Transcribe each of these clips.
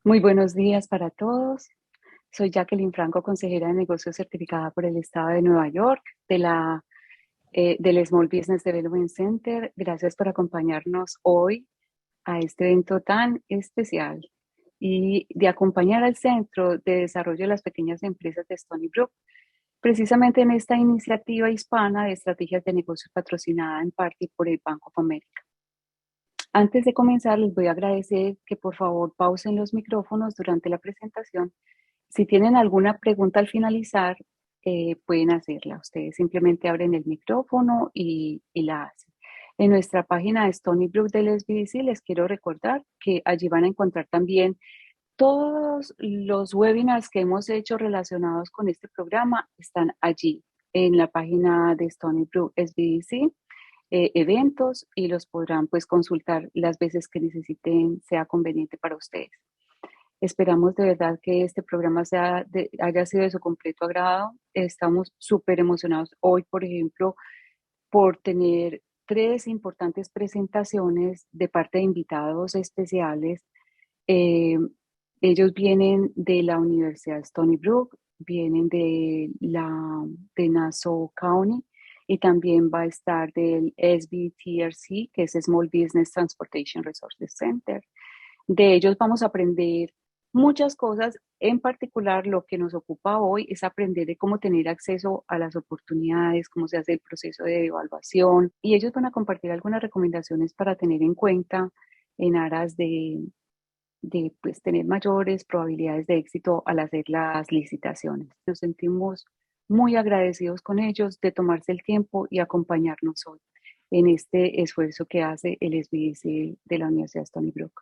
Muy buenos días para todos. Soy Jacqueline Franco, consejera de negocios certificada por el Estado de Nueva York del Small Business Development Center. Gracias por acompañarnos hoy a este evento tan especial y de acompañar al Centro de Desarrollo de las Pequeñas Empresas de Stony Brook, precisamente en esta iniciativa hispana de estrategias de negocios patrocinada en parte por el Banco of America. Antes de comenzar, les voy a agradecer que por favor pausen los micrófonos durante la presentación. Si tienen alguna pregunta al finalizar, pueden hacerla. Ustedes simplemente abren el micrófono y la hacen. En nuestra página de Stony Brook del SBDC les quiero recordar que allí van a encontrar también todos los webinars que hemos hecho relacionados con este programa. Están allí en la página de Stony Brook SBDC. Eventos y los podrán pues consultar las veces que necesiten, sea conveniente para ustedes. Esperamos de verdad que este programa haya sido de su completo agrado. Estamos súper emocionados hoy, por ejemplo, por tener 3 importantes presentaciones de parte de invitados especiales. Ellos vienen de la Universidad de Stony Brook, vienen de Nassau County, y también va a estar del SBTRC, que es Small Business Transportation Resources Center. De ellos vamos a aprender muchas cosas. En particular, lo que nos ocupa hoy es aprender de cómo tener acceso a las oportunidades, cómo se hace el proceso de evaluación, y ellos van a compartir algunas recomendaciones para tener en cuenta en aras de pues, tener mayores probabilidades de éxito al hacer las licitaciones. Nos sentimos muy agradecidos con ellos de tomarse el tiempo y acompañarnos hoy en este esfuerzo que hace el SBDC de la Universidad de Stony Brook.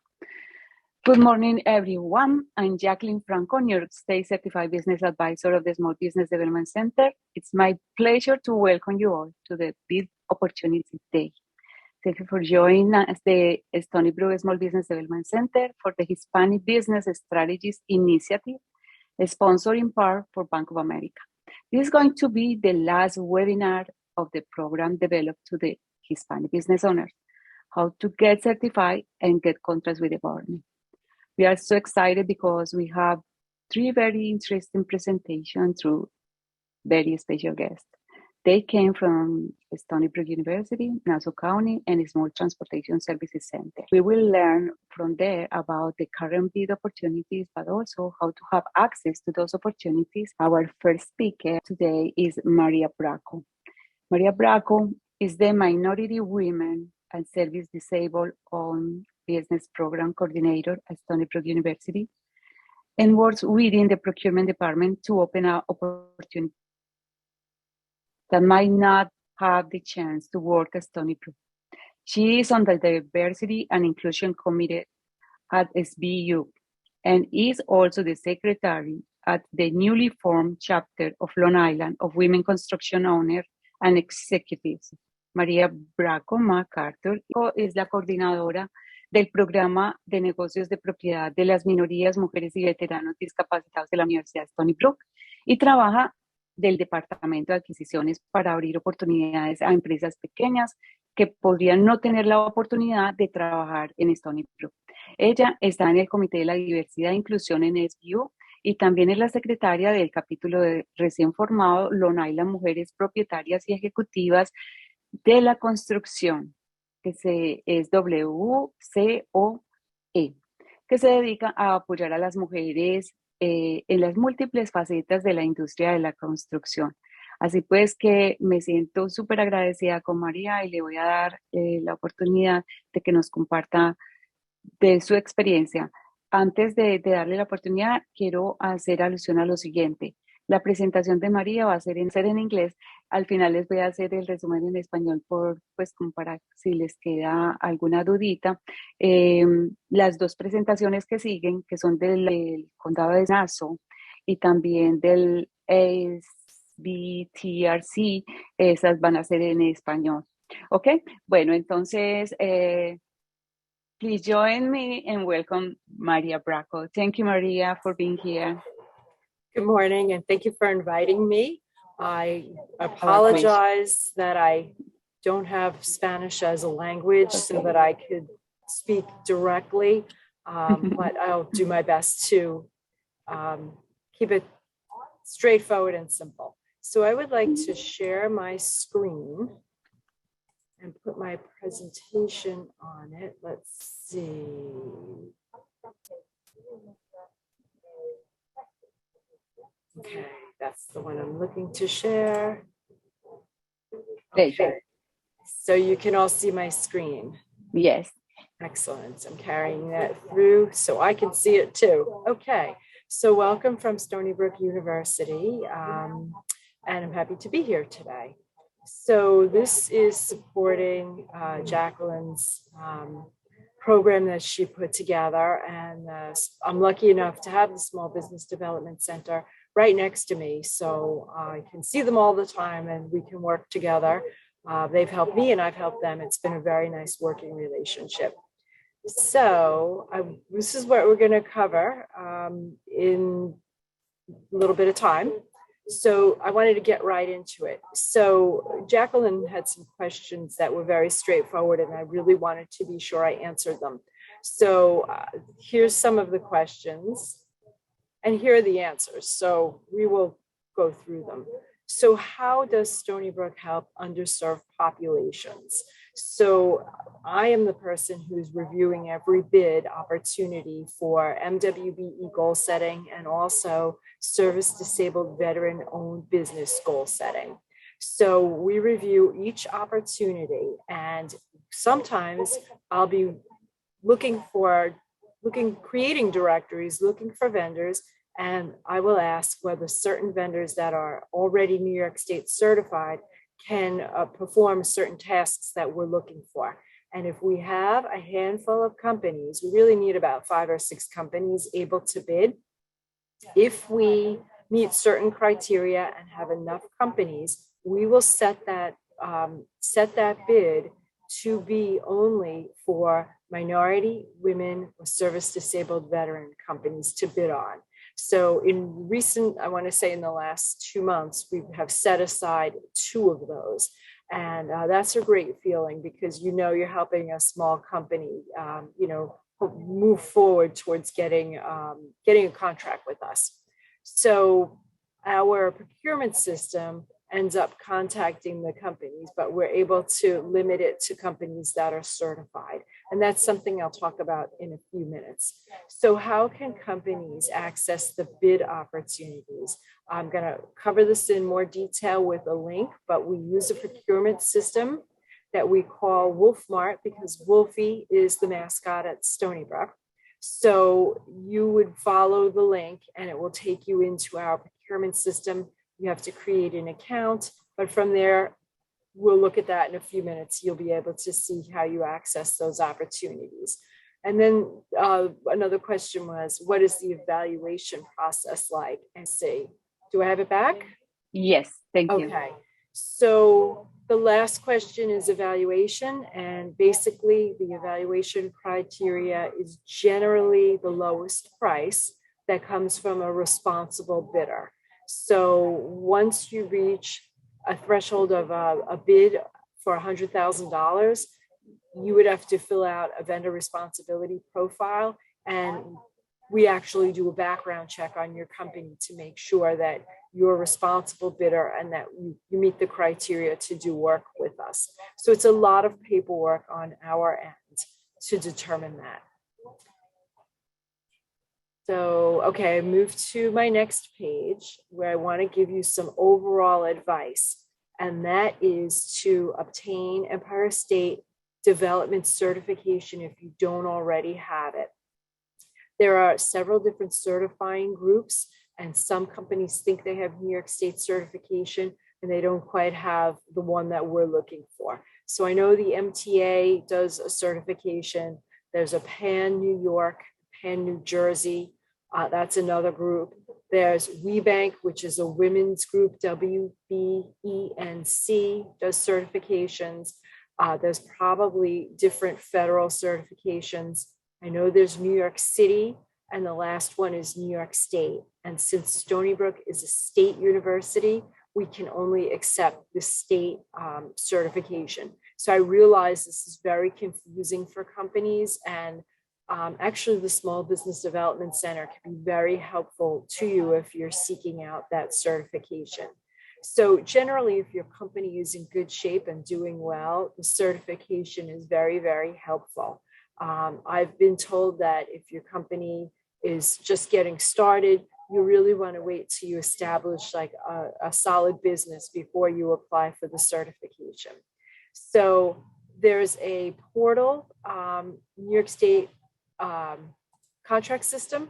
Good morning, everyone. I'm Jacqueline Franco, New York State Certified Business Advisor of the Small Business Development Center. It's my pleasure to welcome you all to the Big Opportunity Day. Thank you for joining us, the Stony Brook Small Business Development Center, for the Hispanic Business Strategies Initiative, sponsored in part for Bank of America. This is going to be the last webinar of the program developed to the Hispanic business owners, how to get certified and get contracts with the government. We are so excited because we have 3 very interesting presentations through very special guests. They came from Stony Brook University, Nassau County, and Small Transportation Services Center. We will learn from there about the current bid opportunities, but also how to have access to those opportunities. Our first speaker today is Maria Bracco. Maria Bracco is the Minority Women and Service Disabled on Business Program Coordinator at Stony Brook University and works within the procurement department to open up opportunities that might not have the chance to work at Stony Brook. She is on the Diversity and Inclusion Committee at SBU and is also the secretary at the newly formed chapter of Long Island of Women Construction Owners and Executives. Maria Bracco MacArthur es la coordinadora del Programa de Negocios de Propiedad de las Minorías, Mujeres y Veteranos Discapacitados de la Universidad de Stony Brook y trabaja del Departamento de Adquisiciones para abrir oportunidades a empresas pequeñas que podrían no tener la oportunidad de trabajar en Stony Brook. Ella está en el Comité de la Diversidad e Inclusión en SBU y también es la secretaria del capítulo de recién formado Long Island Mujeres Propietarias y Ejecutivas de la Construcción, que es WCOE, que se dedica a apoyar a las mujeres en las múltiples facetas de la industria de la construcción. Así pues que me siento súper agradecida con María y le voy a dar la oportunidad de que nos comparta de su experiencia. Antes de darle la oportunidad, quiero hacer alusión a lo siguiente. La presentación de María va a ser en inglés. Al final les voy a hacer el resumen en español pues como para si les queda alguna dudita. Las 2 presentaciones que siguen, que son del condado de Nassau y también del SBTRC, esas van a ser en español. ¿Ok? Bueno, entonces, please join me and welcome Maria Bracco. Thank you, Maria, for being here. Good morning, and thank you for inviting me. I apologize that I don't have Spanish as a language so that I could speak directly. but I'll do my best to keep it straightforward and simple. So I would like to share my screen and put my presentation on it. Let's see. Okay, that's the one I'm looking to share. Okay, so you can all see my screen. Yes. Excellent. I'm carrying that through so I can see it too. Okay, so welcome from Stony Brook University, and I'm happy to be here today. So this is supporting Jacqueline's program that she put together, and I'm lucky enough to have the Small Business Development Center right next to me, so I can see them all the time and we can work together. They've helped me and I've helped them. It's been a very nice working relationship. So this is what we're going to cover in a little bit of time. So I wanted to get right into it. So Jacqueline had some questions that were very straightforward, and I really wanted to be sure I answered them. So here's some of the questions, and here are the answers. So we will go through them. So how does Stony Brook help underserved populations? So I am the person who's reviewing every bid opportunity for MWBE goal setting and also service disabled veteran owned business goal setting. So we review each opportunity, and sometimes I'll be creating directories, looking for vendors, and I will ask whether certain vendors that are already New York State certified can perform certain tasks that we're looking for. And if we have a handful of companies, we really need about 5 or 6 companies able to bid. If we meet certain criteria and have enough companies, we will set that bid to be only for minority, women, or service disabled veteran companies to bid on. So in I want to say in the last 2 months, we have set aside 2 of those. And that's a great feeling because, you're helping a small company, move forward towards getting a contract with us. So our procurement system ends up contacting the companies, but we're able to limit it to companies that are certified. And that's something I'll talk about in a few minutes. So how can companies access the bid opportunities? I'm going to cover this in more detail with a link, but we use a procurement system that we call Wolfmart because Wolfie is the mascot at Stony Brook. So you would follow the link and it will take you into our procurement system. You have to create an account, but from there, we'll look at that in a few minutes. You'll be able to see how you access those opportunities. And then another question was, what is the evaluation process like? And see, do I have it back? Yes, thank you. Okay, so the last question is evaluation. And basically the evaluation criteria is generally the lowest price that comes from a responsible bidder. So once you reach a threshold of a bid for $100,000, you would have to fill out a vendor responsibility profile. And we actually do a background check on your company to make sure that you're a responsible bidder and that you meet the criteria to do work with us. So it's a lot of paperwork on our end to determine that. So, okay, I move to my next page where I want to give you some overall advice, and that is to obtain Empire State Development Certification if you don't already have it. There are several different certifying groups, and some companies think they have New York State certification, and they don't quite have the one that we're looking for. So I know the MTA does a certification. There's a Pan New York, Pan New Jersey. That's another group. There's WeBank, which is a women's group, WBENC, does certifications. There's probably different federal certifications. I know there's New York City, and the last one is New York State. And since Stony Brook is a state university, we can only accept the state certification. So I realize this is very confusing for companies, and Actually, the Small Business Development Center can be very helpful to you if you're seeking out that certification. So generally, if your company is in good shape and doing well, the certification is very, very helpful. I've been told that if your company is just getting started, you really want to wait till you establish like a solid business before you apply for the certification. So there's a portal, New York State contract system.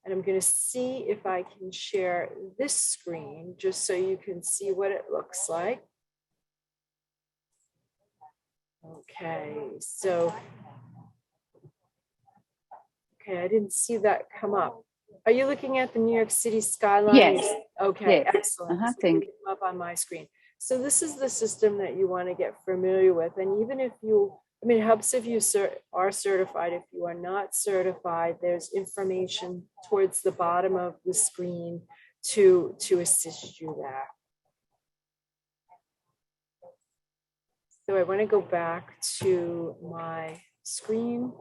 And I'm going to see if I can share this screen just so you can see what it looks like. Okay, so, okay, I didn't see that come up. Are you looking at the New York City skyline? Yes. Okay, yes. Excellent. So Thank you. up on my screen. So this is the system that you want to get familiar with. And even if you, I mean, it helps if you are certified. If you are not certified, there's information towards the bottom of the screen to assist you there. So I want to go back to my screen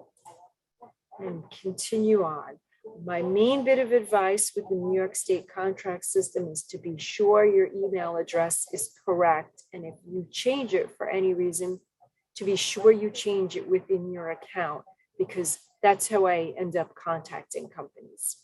and continue on. My main bit of advice with the New York State contract system is to be sure your email address is correct. And if you change it for any reason, to be sure you change it within your account, because that's how I end up contacting companies.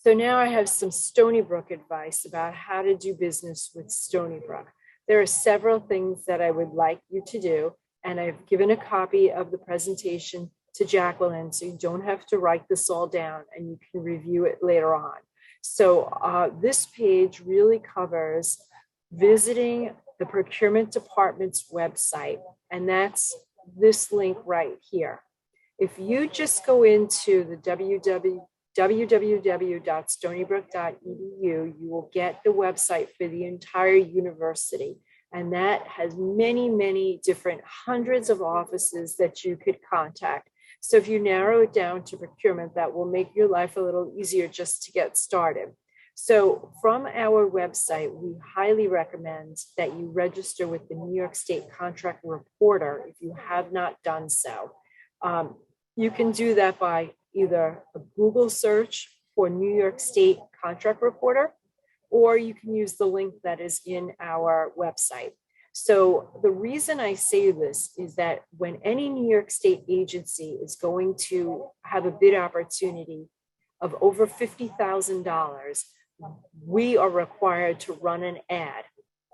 So now I have some Stony Brook advice about how to do business with Stony Brook. There are several things that I would like you to do, and I've given a copy of the presentation to Jacqueline, so you don't have to write this all down and you can review it later on. So this page really covers visiting the procurement department's website, and that's this link right here. If you just go into the www.stonybrook.edu, you will get the website for the entire university. And that has many, many different hundreds of offices that you could contact. So if you narrow it down to procurement, that will make your life a little easier just to get started. So from our website, we highly recommend that you register with the New York State Contract Reporter if you have not done so. You can do that by either a Google search for New York State Contract Reporter, or you can use the link that is in our website. So the reason I say this is that when any New York State agency is going to have a bid opportunity of over $50,000, we are required to run an ad.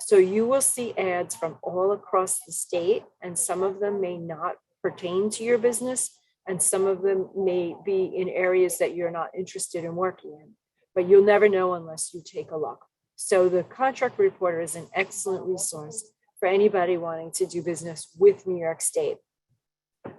So you will see ads from all across the state, and some of them may not pertain to your business, and some of them may be in areas that you're not interested in working in, but you'll never know unless you take a look. So the Contract Reporter is an excellent resource for anybody wanting to do business with New York State.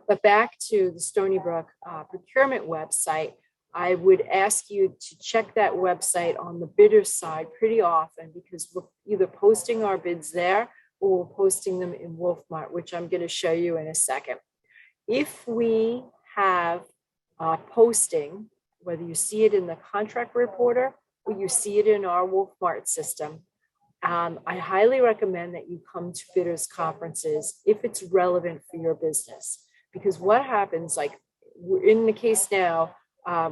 But back to the Stony Brook procurement website, I would ask you to check that website on the bidder side pretty often, because we're either posting our bids there or we're posting them in Wolfmart, which I'm going to show you in a second. If we have posting, whether you see it in the Contract Reporter or you see it in our Wolfmart system, I highly recommend that you come to bidders conferences if it's relevant for your business. Because what happens, like in the case now,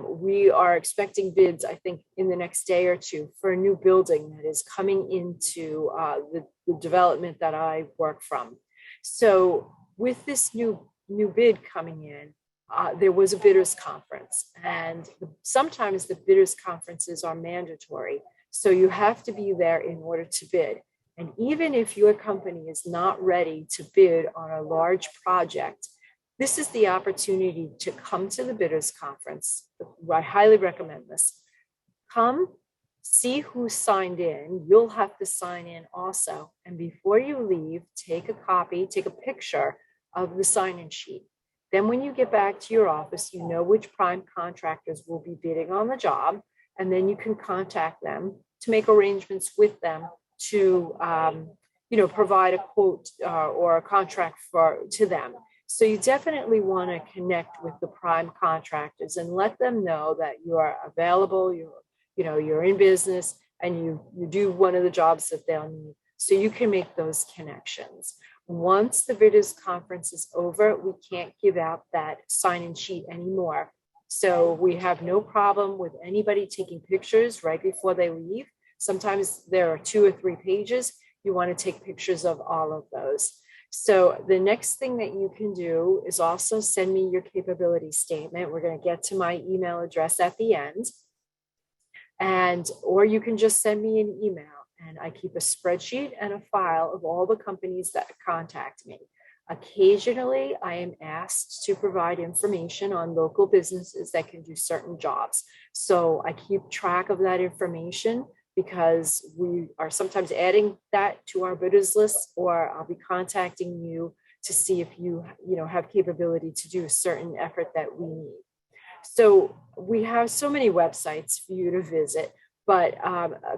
we are expecting bids, I think, in the next day or two for a new building that is coming into the development that I work from. So with this new bid coming in, there was a bidders conference, and sometimes the bidders conferences are mandatory. So you have to be there in order to bid. And even if your company is not ready to bid on a large project, this is the opportunity to come to the bidders conference. I highly recommend this. Come, see who signed in. You'll have to sign in also. And before you leave, take a picture of the sign-in sheet. Then when you get back to your office, you know which prime contractors will be bidding on the job. And then you can contact them to make arrangements with them to, provide a quote or a contract to them. So you definitely want to connect with the prime contractors and let them know that you are available, you're in business, and you do one of the jobs that they'll need. So you can make those connections. Once the bidders conference is over, we can't give out that sign-in sheet anymore. So we have no problem with anybody taking pictures right before they leave. Sometimes there are 2 or 3 pages. You want to take pictures of all of those. So the next thing that you can do is also send me your capability statement. We're going to get to my email address at the end. Or you can just send me an email, and I keep a spreadsheet and a file of all the companies that contact me. Occasionally, I am asked to provide information on local businesses that can do certain jobs. So I keep track of that information because we are sometimes adding that to our bidders list, or I'll be contacting you to see if you have capability to do a certain effort that we need. So we have so many websites for you to visit, but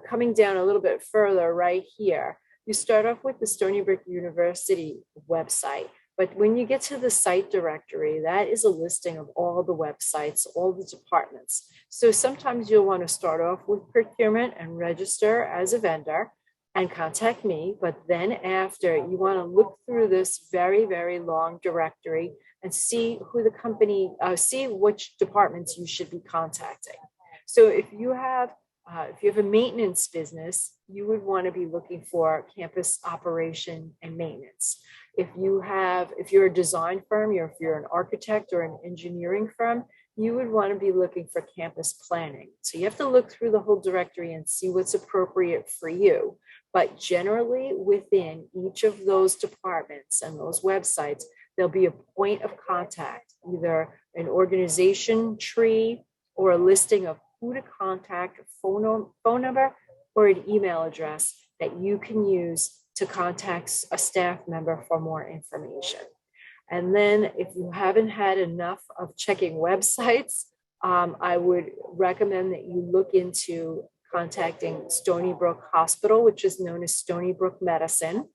coming down a little bit further right here, you start off with the Stony Brook University website. But when you get to the site directory, that is a listing of all the websites, all the departments. So sometimes you'll want to start off with procurement and register as a vendor and contact me. But then after, you want to look through this very, very long directory and see who the company, see which departments you should be contacting. So if you have a maintenance business, you would want to be looking for campus operation and maintenance. If you're a design firm, or if you're an architect or an engineering firm, you would want to be looking for campus planning. So you have to look through the whole directory and see what's appropriate for you. But generally within each of those departments and those websites, there'll be a point of contact, either an organization tree or a listing of who to contact, a phone number, or an email address that you can use to contact a staff member for more information. And then if you haven't had enough of checking websites, I would recommend that you look into contacting Stony Brook Hospital, which is known as Stony Brook Medicine,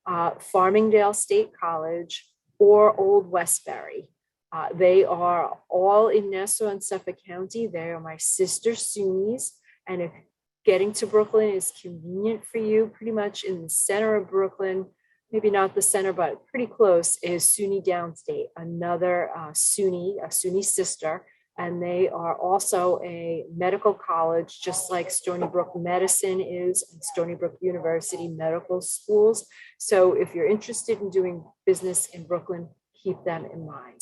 Farmingdale State College, or Old Westbury. They are all in Nassau and Suffolk County. They are my sister SUNYs. And if getting to Brooklyn is convenient for you, pretty much in the center of Brooklyn, maybe not the center, but pretty close, is SUNY Downstate, another SUNY sister. And they are also a medical college, just like Stony Brook Medicine is and Stony Brook University Medical Schools. So if you're interested in doing business in Brooklyn, keep them in mind.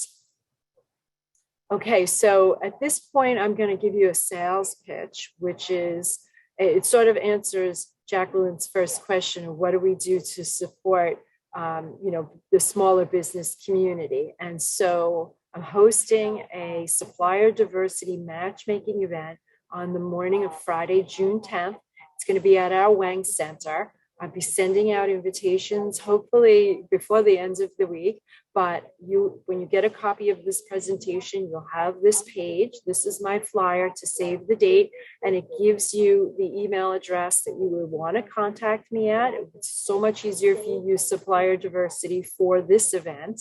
Okay, so at this point, I'm going to give you a sales pitch, which is, it sort of answers Jacqueline's first question of what do we do to support, the smaller business community. And so I'm hosting a supplier diversity matchmaking event on the morning of Friday, June 10th. It's going to be at our Wang Center. I'll be sending out invitations, hopefully before the end of the week. But when you get a copy of this presentation, you'll have this page. This is my flyer to save the date, and it gives you the email address that you would want to contact me at. It's so much easier if you use supplier diversity for this event.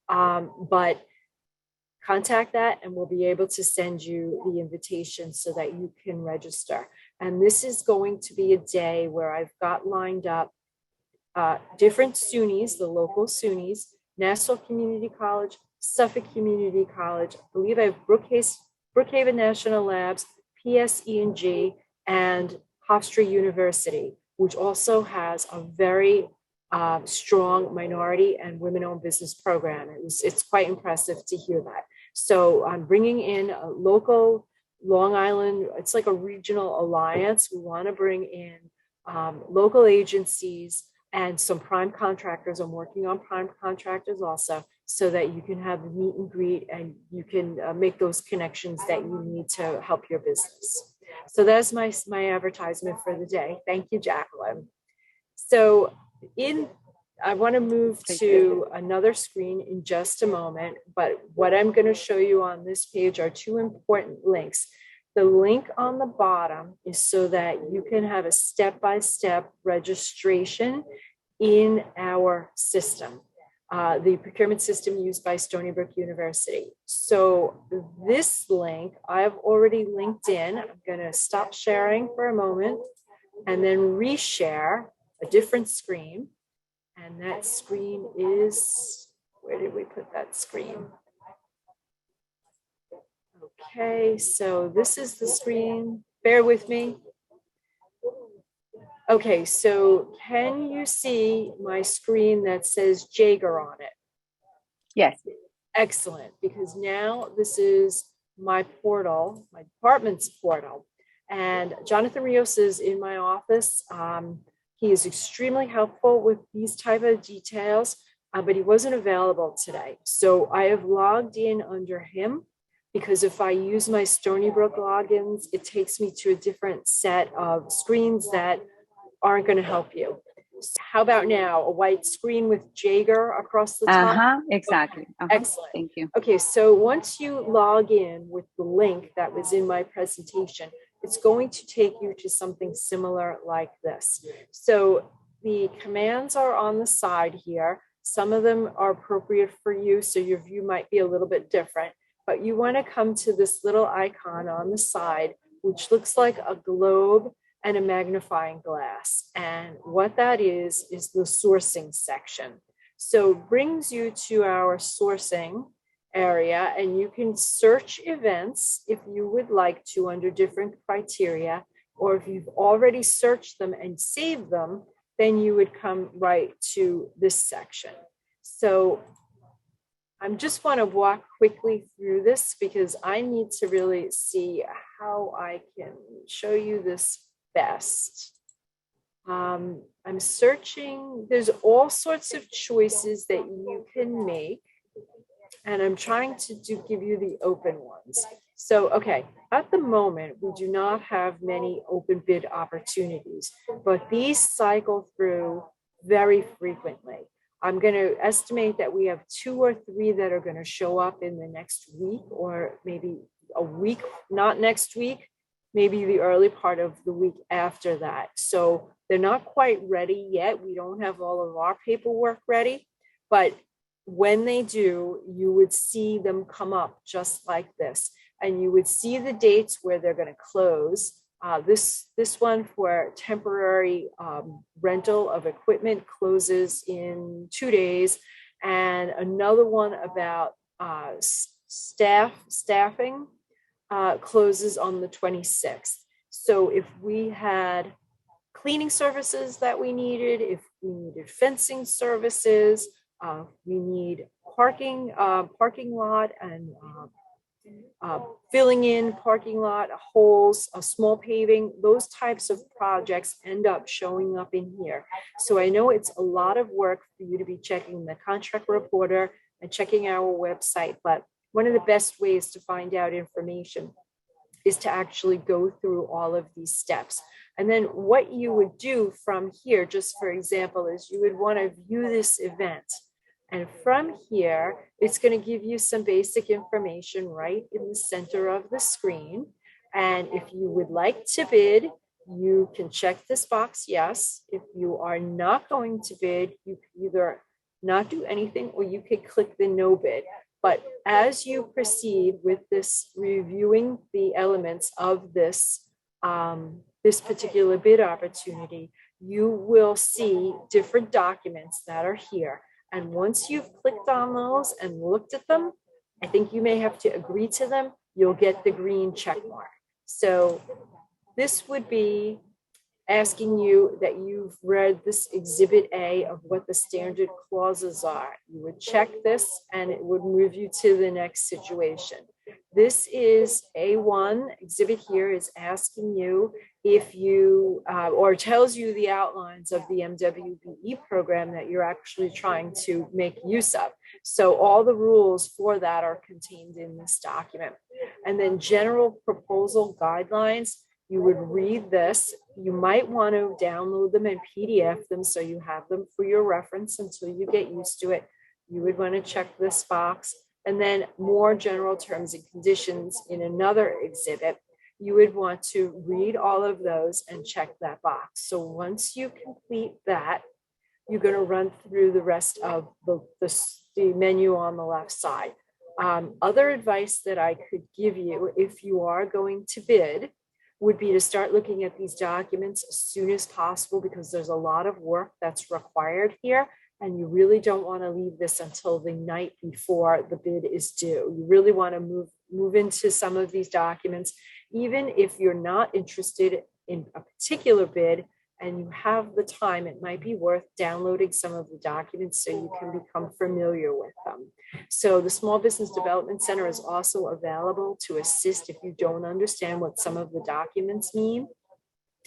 But contact that and we'll be able to send you the invitation so that you can register. And this is going to be a day where I've got lined up different SUNYs, the local SUNYs, Nassau Community College, Suffolk Community College. I believe I have Brookhaven National Labs, PSE&G, and Hofstra University, which also has a very strong minority and women-owned business program. It's quite impressive to hear that. So I'm bringing in a local Long Island, it's like a regional alliance. We want to bring in local agencies and some prime contractors. I'm working on prime contractors also, so that you can have a meet and greet and you can make those connections that you need to help your business. So that's my advertisement for the day. Thank you, Jacqueline. So I want to move to another screen in just a moment, but what I'm going to show you on this page are two important links. The link on the bottom is so that you can have a step-by-step registration in our system, the procurement system used by Stony Brook University. So this link, I've already linked in. I'm going to stop sharing for a moment and then reshare a different screen. And that screen is, where did we put that screen? Okay, so this is the screen. Bear with me. Okay, so can you see my screen that says Jaeger on it? Yes. Excellent, because now this is my portal, my department's portal. And Jonathan Rios is in my office. He is extremely helpful with these type of details, but he wasn't available today. So I have logged in under him, because if I use my Stony Brook logins, it takes me to a different set of screens that aren't going to help you. How about now? A white screen with Jaeger across the top? Exactly. Excellent. Thank you. Okay, so once you log in with the link that was in my presentation, it's going to take you to something similar like this. So the commands are on the side here. Some of them are appropriate for you, so your view might be a little bit different, but you want to come to this little icon on the side, which looks like a globe and a magnifying glass. And what that is the sourcing section. So it brings you to our sourcing area, and you can search events if you would like to under different criteria, or if you've already searched them and saved them, then you would come right to this section. So I just want to walk quickly through this because I need to really see how I can show you this best. I'm searching, there's all sorts of choices that you can make, and I'm trying to give you the open ones. So, okay, at the moment, we do not have many open bid opportunities, but these cycle through very frequently. I'm going to estimate that we have 2 or 3 that are going to show up in the next week, or maybe a week, not next week, maybe the early part of the week after that. So they're not quite ready yet. We don't have all of our paperwork ready, but when they do, you would see them come up just like this. And you would see the dates where they're going to close. This one for temporary rental of equipment closes in 2 days. And another one about staffing closes on the 26th. So if we had cleaning services that we needed, if we needed fencing services, we need parking lot and filling in parking lot holes, small paving, those types of projects end up showing up in here. So I know it's a lot of work for you to be checking the contract reporter and checking our website, but one of the best ways to find out information is to actually go through all of these steps. And then what you would do from here, just for example, is you would want to view this event. And from here, it's going to give you some basic information right in the center of the screen. And if you would like to bid, you can check this box, yes. If you are not going to bid, you can either not do anything or you could click the no bid. But as you proceed with this reviewing the elements of this, this particular bid opportunity, you will see different documents that are here. And once you've clicked on those and looked at them, I think you may have to agree to them, you'll get the green check mark. So this would be asking you that you've read this Exhibit A of what the standard clauses are. You would check this and it would move you to the next situation. This is A1. Exhibit here is asking you if you, or tells you the outlines of the MWBE program that you're actually trying to make use of. So all the rules for that are contained in this document. And then general proposal guidelines, you would read this. You might want to download them and PDF them so you have them for your reference until you get used to it. You would want to check this box. And then more general terms and conditions in another exhibit. You would want to read all of those and check that box. So once you complete that, you're going to run through the rest of the menu on the left side. Other advice that I could give you if you are going to bid would be to start looking at these documents as soon as possible, because there's a lot of work that's required here. and you really don't want to leave this until the night before the bid is due. You really want to move into some of these documents, even if you're not interested in a particular bid and you have the time, it might be worth downloading some of the documents so you can become familiar with them. So the Small Business Development Center is also available to assist if you don't understand what some of the documents mean.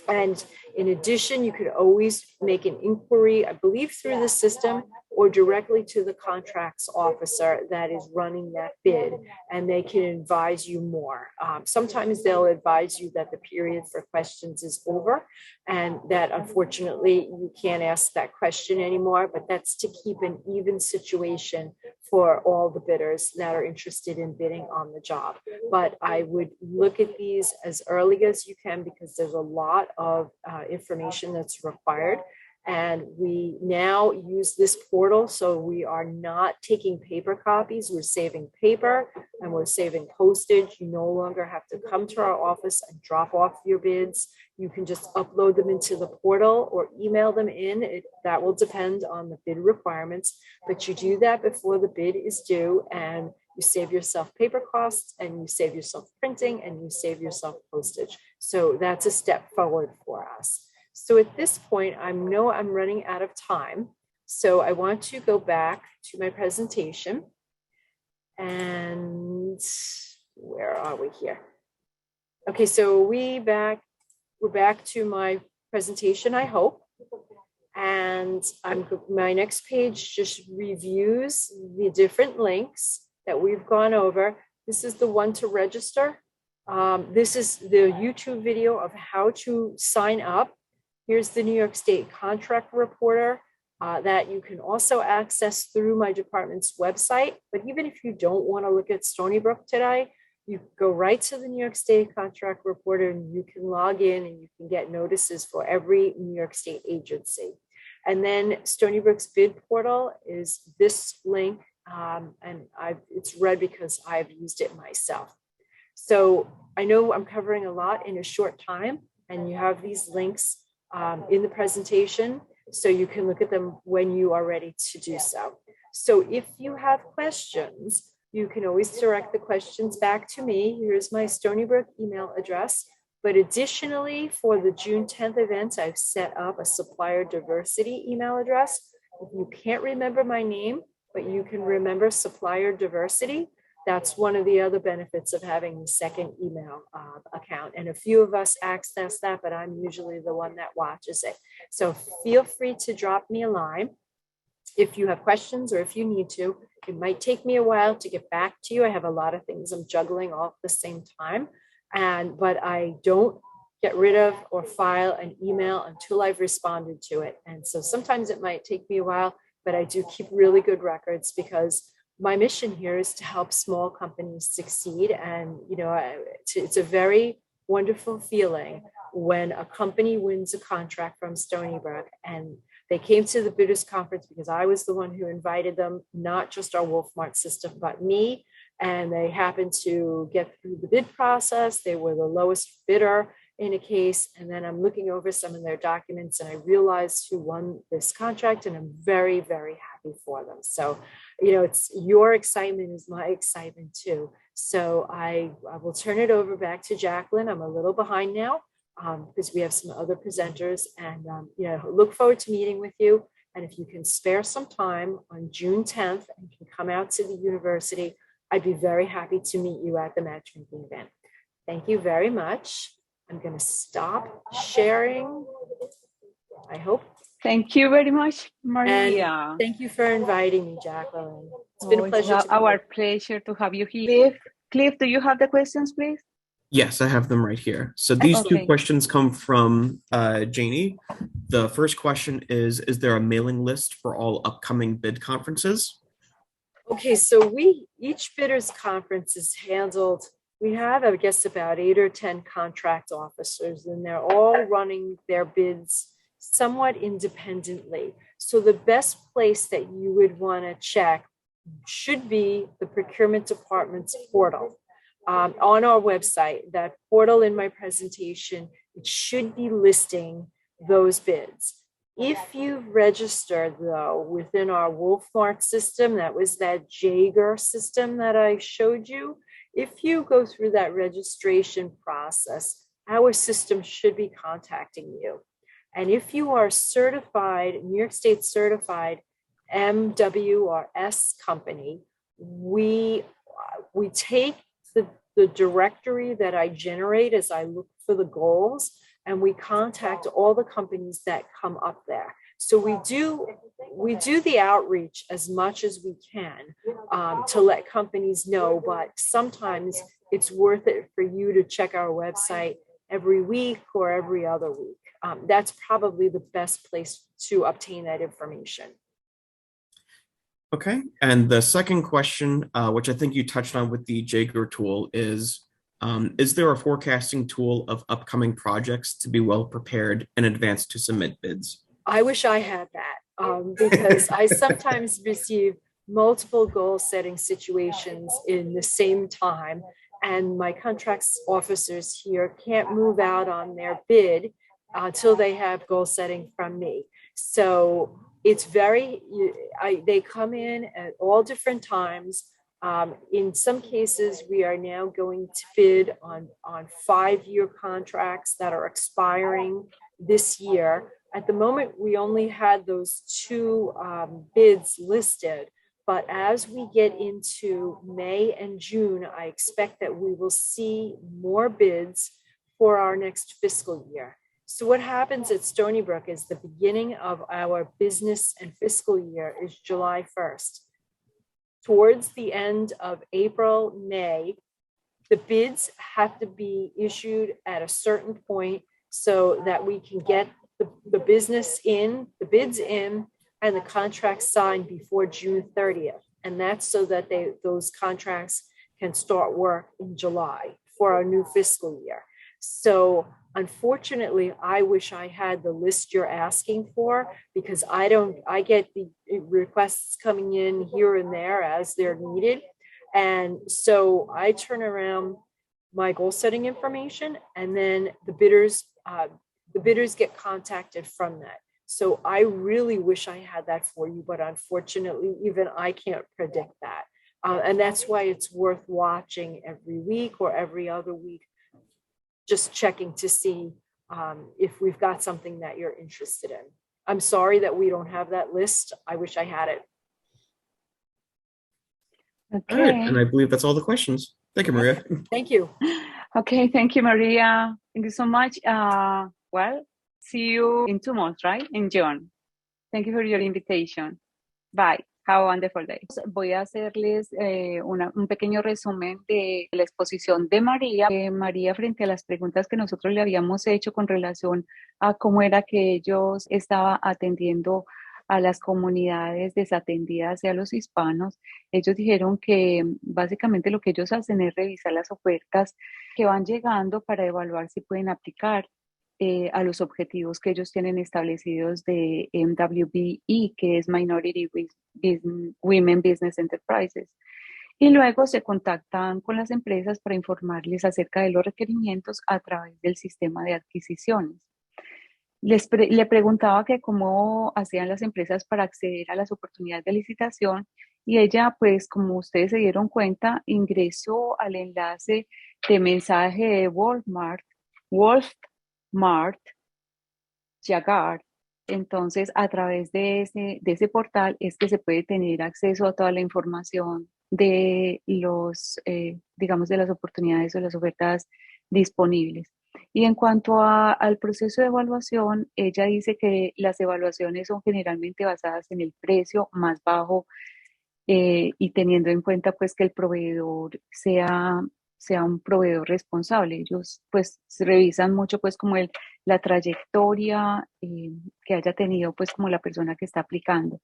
And in addition, you could always make an inquiry, I believe, through the system or directly to the contracts officer that is running that bid, and they can advise you more. Sometimes they'll advise you that the period for questions is over and that unfortunately you can't ask that question anymore, but that's to keep an even situation for all the bidders that are interested in bidding on the job. But I would look at these as early as you can because there's a lot of information that's required. And we now use this portal, so we are not taking paper copies. We're saving paper and we're saving postage. You no longer have to come to our office and drop off your bids. You can just upload them into the portal or email them in. That will depend on the bid requirements, but you do that before the bid is due, and you save yourself paper costs, and you save yourself printing, and you save yourself postage. So that's a step forward for us. So at this point, I know I'm running out of time. So I want to go back to my presentation. And where are we here? Okay, so we're back to my presentation, I hope. And my next page just reviews the different links that we've gone over. This is the one to register. This is the YouTube video of how to sign up. Here's the New York State Contract Reporter that you can also access through my department's website. But even if you don't want to look at Stony Brook today, you go right to the New York State Contract Reporter and you can log in and you can get notices for every New York State agency. And then Stony Brook's bid portal is this link, and it's red because I've used it myself. So I know I'm covering a lot in a short time, and you have these links in the presentation, so you can look at them when you are ready to do so. So if you have questions, you can always direct the questions back to me. Here's my Stony Brook email address. But additionally, for the June 10th event, I've set up a supplier diversity email address. If you can't remember my name, but you can remember supplier diversity, that's one of the other benefits of having the second email account. And a few of us access that, but I'm usually the one that watches it. So feel free to drop me a line if you have questions or if you need to. It might take me a while to get back to you. I have a lot of things I'm juggling all at the same time. But I don't get rid of or file an email until I've responded to it. And so sometimes it might take me a while, but I do keep really good records because my mission here is to help small companies succeed. And, you know, it's a very wonderful feeling when a company wins a contract from Stony Brook and they came to the bidders conference because I was the one who invited them, not just our Wolfmart system, but me. And they happened to get through the bid process. They were the lowest bidder in a case. And then I'm looking over some of their documents and I realized who won this contract, and I'm very, very happy for them. So, you know, it's your excitement is my excitement too. So I will turn it over back to Jacqueline. I'm a little behind now because we have some other presenters, and you know, look forward to meeting with you. And if you can spare some time on June 10th and can come out to the university, I'd be very happy to meet you at the matchmaking event. Thank you very much. I'm going to stop sharing, I hope. Thank you very much, Maria. And thank you for inviting me, Jacqueline. It's been a pleasure. It's our pleasure to have you here. Cliff, do you have the questions, please? Yes, I have them right here. So these two questions come from Janie. The first question is there a mailing list for all upcoming bid conferences? Okay, so each bidders conference is handled. We have, I guess, about 8 or 10 contract officers, and they're all running their bids somewhat independently. So the best place that you would want to check should be the procurement department's portal. On our website, that portal in my presentation, it should be listing those bids. If you've registered, though, within our Wolfmart system, that was that Jaeger system that I showed you, if you go through that registration process, our system should be contacting you. And if you are certified, New York State certified MW or S company, we take the directory that I generate as I look for the goals, and we contact all the companies that come up there. So we do the outreach as much as we can to let companies know, but sometimes it's worth it for you to check our website every week or every other week. That's probably the best place to obtain that information. Okay, and the second question, which I think you touched on with the Jaeger tool, is there a forecasting tool of upcoming projects to be well prepared in advance to submit bids? I wish I had that because I sometimes receive multiple goal setting situations in the same time, and my contracts officers here can't move out on their bid until they have goal setting from me. So it's they come in at all different times. In some cases, we are now going to bid on 5-year contracts that are expiring this year. At the moment, we only had those 2 bids listed, but as we get into May and June, I expect that we will see more bids for our next fiscal year. So what happens at Stony Brook is the beginning of our business and fiscal year is July 1st. Towards the end of April, May, the bids have to be issued at a certain point so that we can get the bids in, and the contracts signed before June 30th. And that's so that those contracts can start work in July for our new fiscal year. So unfortunately, I wish I had the list you're asking for, because I get the requests coming in here and there as they're needed. And so I turn around my goal setting information, and then the bidders get contacted from that. So I really wish I had that for you, but unfortunately, even I can't predict that. And that's why it's worth watching every week or every other week, just checking to see if we've got something that you're interested in. I'm sorry that we don't have that list. I wish I had it. Okay. All right, and I believe that's all the questions. Thank you, Maria. Thank you. Okay, thank you, Maria. Thank you so much. Well, see you in 2 months, right? In June. Thank you for your invitation. Bye. Have a wonderful day. Voy a hacerles un pequeño resumen de la exposición de María. María, frente a las preguntas que nosotros le habíamos hecho con relación a cómo era que ellos estaban atendiendo a las comunidades desatendidas y a los hispanos, ellos dijeron que básicamente lo que ellos hacen es revisar las ofertas que van llegando para evaluar si pueden aplicar a los objetivos que ellos tienen establecidos de WBE, que es Minority Women Business Enterprises. Y luego se contactan con las empresas para informarles acerca de los requerimientos a través del sistema de adquisiciones. Le preguntaba que cómo hacían las empresas para acceder a las oportunidades de licitación, y ella, pues como ustedes se dieron cuenta, ingresó al enlace de mensaje de Walmart, Jaguar. Entonces, a través de ese portal es que se puede tener acceso a toda la información de digamos, de las oportunidades o las ofertas disponibles. Y en cuanto al proceso de evaluación, ella dice que las evaluaciones son generalmente basadas en el precio más bajo y teniendo en cuenta pues que el proveedor sea un proveedor responsable. Ellos pues revisan mucho pues como la trayectoria que haya tenido pues como la persona que está aplicando.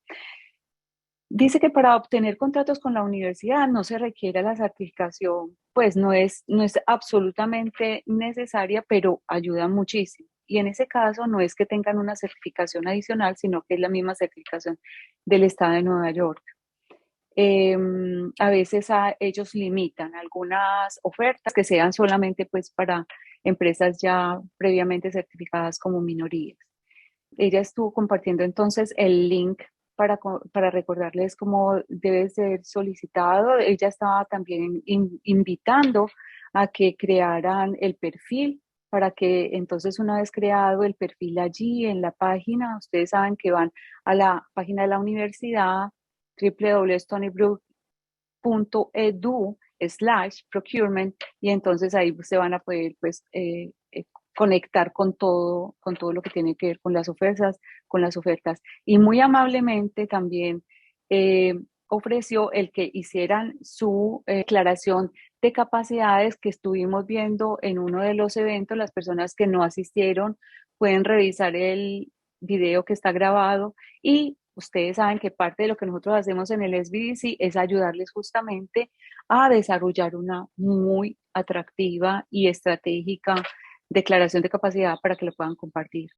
Dice que para obtener contratos con la universidad no se requiere la certificación, pues no es absolutamente necesaria, pero ayuda muchísimo. Y en ese caso no es que tengan una certificación adicional, sino que es la misma certificación del estado de Nueva York. A veces ellos limitan algunas ofertas que sean solamente pues para empresas ya previamente certificadas como minorías. ella estuvo compartiendo entonces el link para recordarles cómo debe ser solicitado. Ella estaba también invitando a que crearan el perfil para que entonces una vez creado el perfil allí en la página, ustedes saben que van a la página de la universidad www.stonybrook.edu/procurement y entonces ahí se van a poder pues conectar con todo lo que tiene que ver con las ofertas. Y muy amablemente también ofreció el que hicieran su declaración de capacidades que estuvimos viendo en uno de los eventos. Las personas que no asistieron pueden revisar el video que está grabado y ustedes saben que parte de lo que nosotros hacemos en el SBDC es ayudarles justamente a desarrollar una muy atractiva y estratégica declaración de capacidad para que lo puedan compartir.